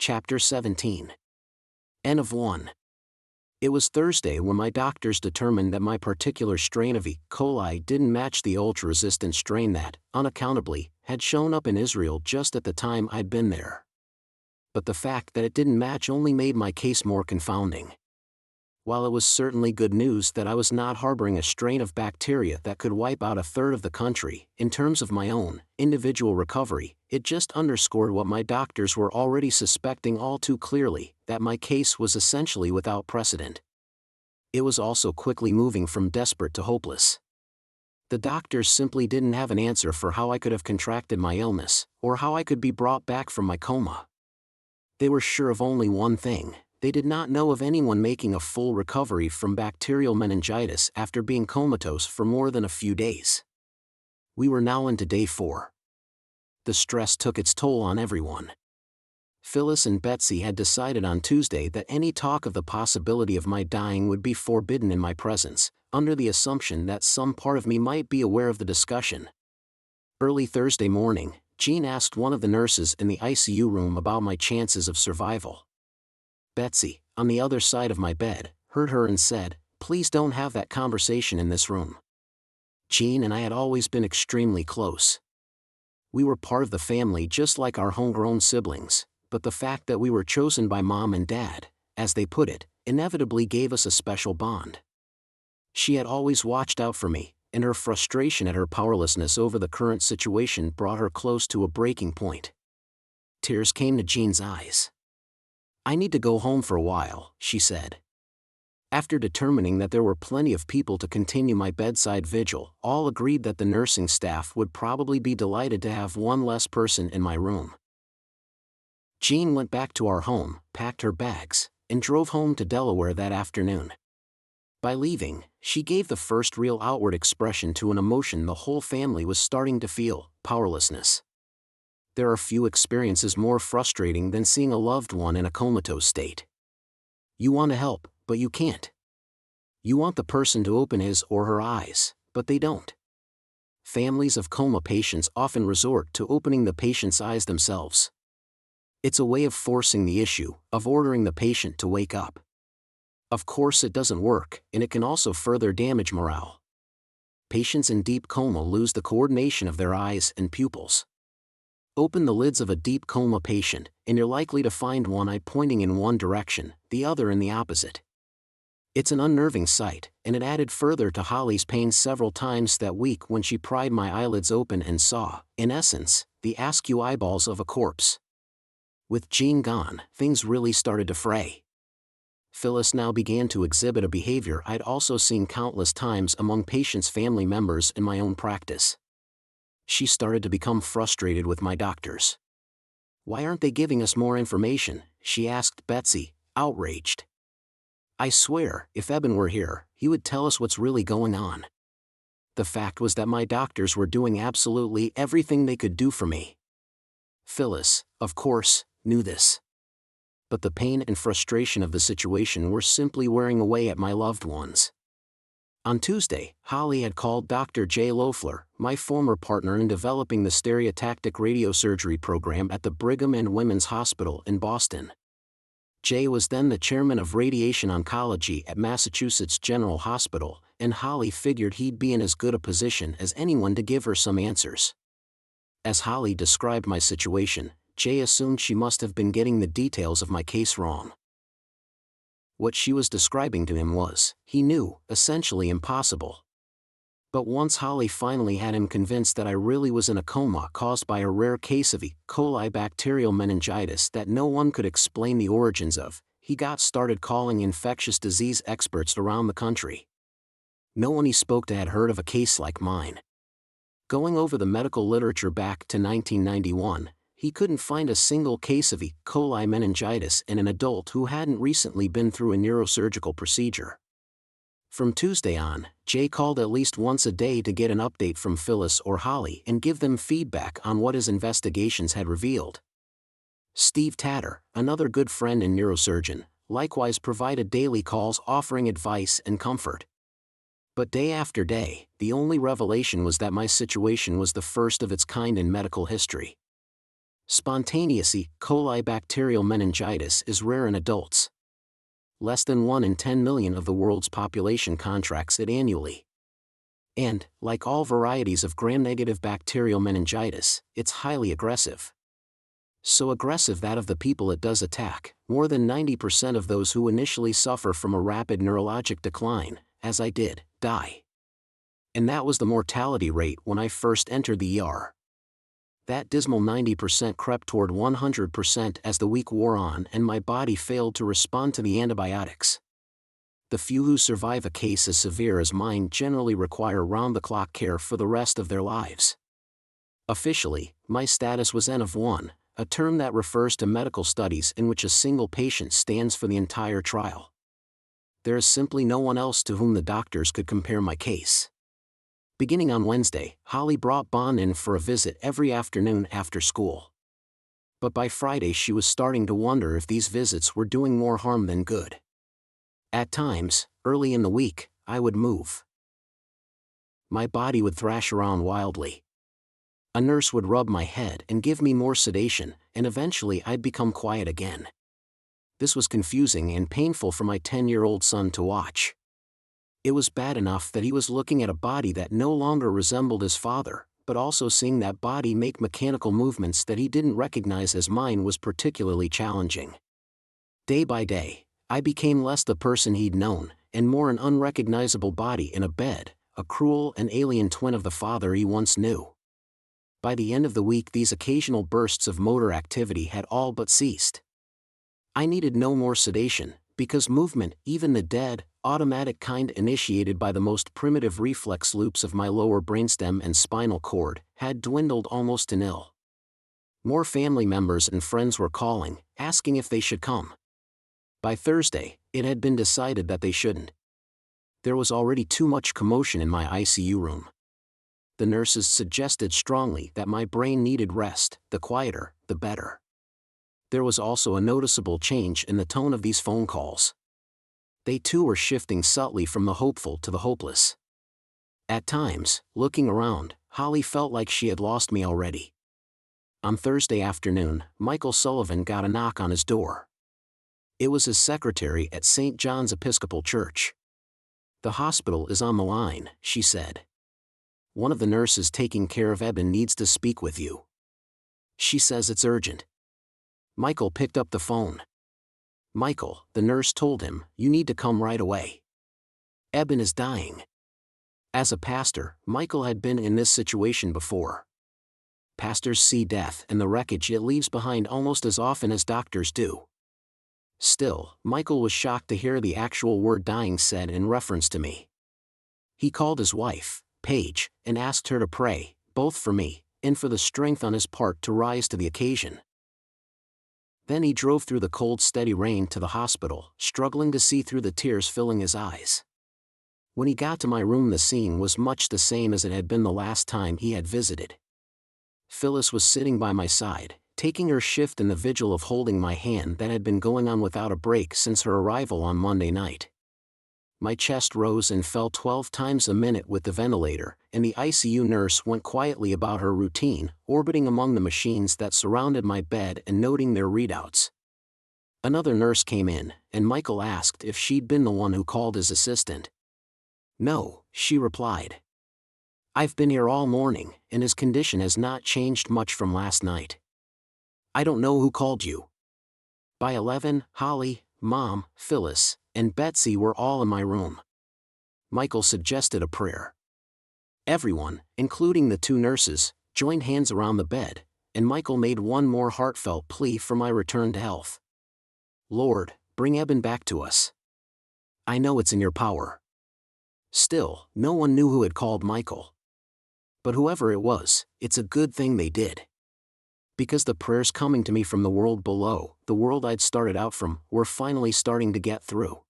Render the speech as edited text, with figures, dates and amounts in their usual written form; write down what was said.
Chapter 17. N of 1. It was Thursday when my doctors determined that my particular strain of E. coli didn't match the ultra-resistant strain that, unaccountably, had shown up in Israel just at the time I'd been there. But the fact that it didn't match only made my case more confounding. While it was certainly good news that I was not harboring a strain of bacteria that could wipe out a third of the country, in terms of my own individual recovery, it just underscored what my doctors were already suspecting all too clearly, that my case was essentially without precedent. It was also quickly moving from desperate to hopeless. The doctors simply didn't have an answer for how I could have contracted my illness, or how I could be brought back from my coma. They were sure of only one thing: they did not know of anyone making a full recovery from bacterial meningitis after being comatose for more than a few days. We were now into day 4. The stress took its toll on everyone. Phyllis and Betsy had decided on Tuesday that any talk of the possibility of my dying would be forbidden in my presence, under the assumption that some part of me might be aware of the discussion. Early Thursday morning, Jean asked one of the nurses in the ICU room about my chances of survival. Betsy, on the other side of my bed, heard her and said, "Please don't have that conversation in this room." Jean and I had always been extremely close. We were part of the family just like our homegrown siblings, but the fact that we were chosen by Mom and Dad, as they put it, inevitably gave us a special bond. She had always watched out for me, and her frustration at her powerlessness over the current situation brought her close to a breaking point. Tears came to Jean's eyes. "I need to go home for a while," she said. After determining that there were plenty of people to continue my bedside vigil, all agreed that the nursing staff would probably be delighted to have one less person in my room. Jean went back to our home, packed her bags, and drove home to Delaware that afternoon. By leaving, she gave the first real outward expression to an emotion the whole family was starting to feel: powerlessness. There are few experiences more frustrating than seeing a loved one in a comatose state. You want to help, but you can't. You want the person to open his or her eyes, but they don't. Families of coma patients often resort to opening the patient's eyes themselves. It's a way of forcing the issue, of ordering the patient to wake up. Of course it doesn't work, and it can also further damage morale. Patients in deep coma lose the coordination of their eyes and pupils. Open the lids of a deep coma patient, and you're likely to find one eye pointing in one direction, the other in the opposite. It's an unnerving sight, and it added further to Holly's pain several times that week when she pried my eyelids open and saw, in essence, the askew eyeballs of a corpse. With Jean gone, things really started to fray. Phyllis now began to exhibit a behavior I'd also seen countless times among patients' family members in my own practice. She started to become frustrated with my doctors. "Why aren't they giving us more information?" she asked Betsy, outraged. "I swear, if Eben were here, he would tell us what's really going on." The fact was that my doctors were doing absolutely everything they could do for me. Phyllis, of course, knew this. But the pain and frustration of the situation were simply wearing away at my loved ones. On Tuesday, Holly had called Dr. Jay Loeffler, my former partner in developing the stereotactic radiosurgery program at the Brigham and Women's Hospital in Boston. Jay was then the chairman of radiation oncology at Massachusetts General Hospital, and Holly figured he'd be in as good a position as anyone to give her some answers. As Holly described my situation, Jay assumed she must have been getting the details of my case wrong. What she was describing to him was, he knew, essentially impossible. But once Holly finally had him convinced that I really was in a coma caused by a rare case of E. coli bacterial meningitis that no one could explain the origins of, he got started calling infectious disease experts around the country. No one he spoke to had heard of a case like mine. Going over the medical literature back to 1991, he couldn't find a single case of E. coli meningitis in an adult who hadn't recently been through a neurosurgical procedure. From Tuesday on, Jay called at least once a day to get an update from Phyllis or Holly and give them feedback on what his investigations had revealed. Steve Tatter, another good friend and neurosurgeon, likewise provided daily calls offering advice and comfort. But day after day, the only revelation was that my situation was the first of its kind in medical history. Spontaneous E. coli bacterial meningitis is rare in adults. Less than 1 in 10 million of the world's population contracts it annually. And, like all varieties of gram-negative bacterial meningitis, it's highly aggressive. So aggressive that of the people it does attack, more than 90% of those who initially suffer from a rapid neurologic decline, as I did, die. And that was the mortality rate when I first entered the ER. That dismal 90% crept toward 100% as the week wore on and my body failed to respond to the antibiotics. The few who survive a case as severe as mine generally require round-the-clock care for the rest of their lives. Officially, my status was N of 1, a term that refers to medical studies in which a single patient stands for the entire trial. There is simply no one else to whom the doctors could compare my case. Beginning on Wednesday, Holly brought Bon in for a visit every afternoon after school. But by Friday she was starting to wonder if these visits were doing more harm than good. At times, early in the week, I would move. My body would thrash around wildly. A nurse would rub my head and give me more sedation, and eventually I'd become quiet again. This was confusing and painful for my 10-year-old son to watch. It was bad enough that he was looking at a body that no longer resembled his father, but also seeing that body make mechanical movements that he didn't recognize as mine was particularly challenging. Day by day, I became less the person he'd known, and more an unrecognizable body in a bed, a cruel and alien twin of the father he once knew. By the end of the week these occasional bursts of motor activity had all but ceased. I needed no more sedation, because movement, even the dead, automatic kind initiated by the most primitive reflex loops of my lower brainstem and spinal cord, had dwindled almost to nil. More family members and friends were calling, asking if they should come. By Thursday, it had been decided that they shouldn't. There was already too much commotion in my ICU room. The nurses suggested strongly that my brain needed rest, the quieter, the better. There was also a noticeable change in the tone of these phone calls. They too were shifting subtly from the hopeful to the hopeless. At times, looking around, Holly felt like she had lost me already. On Thursday afternoon, Michael Sullivan got a knock on his door. It was his secretary at St. John's Episcopal Church. "The hospital is on the line," she said. "One of the nurses taking care of Eben needs to speak with you. She says it's urgent." Michael picked up the phone. "Michael," the nurse told him, "you need to come right away. Eben is dying." As a pastor, Michael had been in this situation before. Pastors see death and the wreckage it leaves behind almost as often as doctors do. Still, Michael was shocked to hear the actual word dying said in reference to me. He called his wife, Paige, and asked her to pray, both for me, and for the strength on his part to rise to the occasion. Then he drove through the cold steady rain to the hospital, struggling to see through the tears filling his eyes. When he got to my room the scene was much the same as it had been the last time he had visited. Phyllis was sitting by my side, taking her shift in the vigil of holding my hand that had been going on without a break since her arrival on Monday night. My chest rose and fell 12 times a minute with the ventilator, and the ICU nurse went quietly about her routine, orbiting among the machines that surrounded my bed and noting their readouts. Another nurse came in, and Michael asked if she'd been the one who called his assistant. "No," she replied. "I've been here all morning, and his condition has not changed much from last night. I don't know who called you." By 11, Holly, Mom, Phyllis, and Betsy were all in my room. Michael suggested a prayer. Everyone, including the two nurses, joined hands around the bed, and Michael made one more heartfelt plea for my return to health. "Lord, bring Eben back to us. I know it's in your power." Still, no one knew who had called Michael. But whoever it was, it's a good thing they did. Because the prayers coming to me from the world below, the world I'd started out from, were finally starting to get through.